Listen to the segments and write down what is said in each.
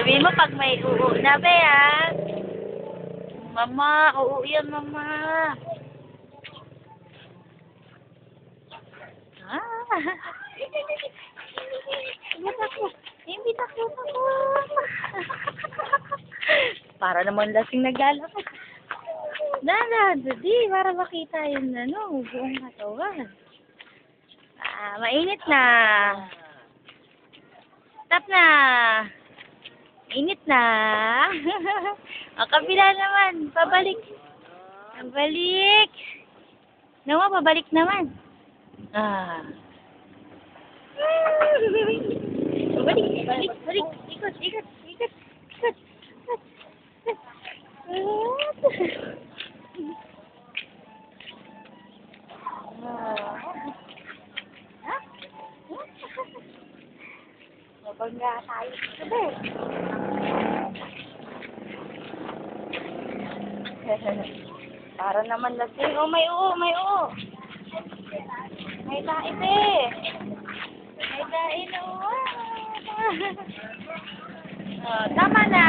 Sabihin mo pag may uo na, be, ha? Mama, uo yan, mama. Ah. Hindi takot ako. Para naman lasing naglalakad. Dada, di, para makita yung buong katawan. Ah, mainit na. Stop na. Init na. Ang kabila naman. Pabalik. Pabalik. Nawa, pabalik naman. Ah. Balik, balik, balik. Ikot, ikot, ikot, ikot. Mabangga tayo. Sabi. Para naman lasing. Oh, may uo, may uo. May tain eh. May tain, oh. Oh, tama na.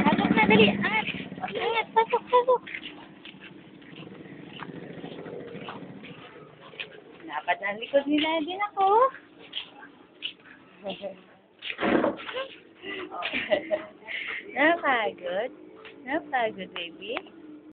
Halok na, dali. Angat. Angat, pasok, pasok. Dapat na likod nila din ako. Napagod? Napagod, baby?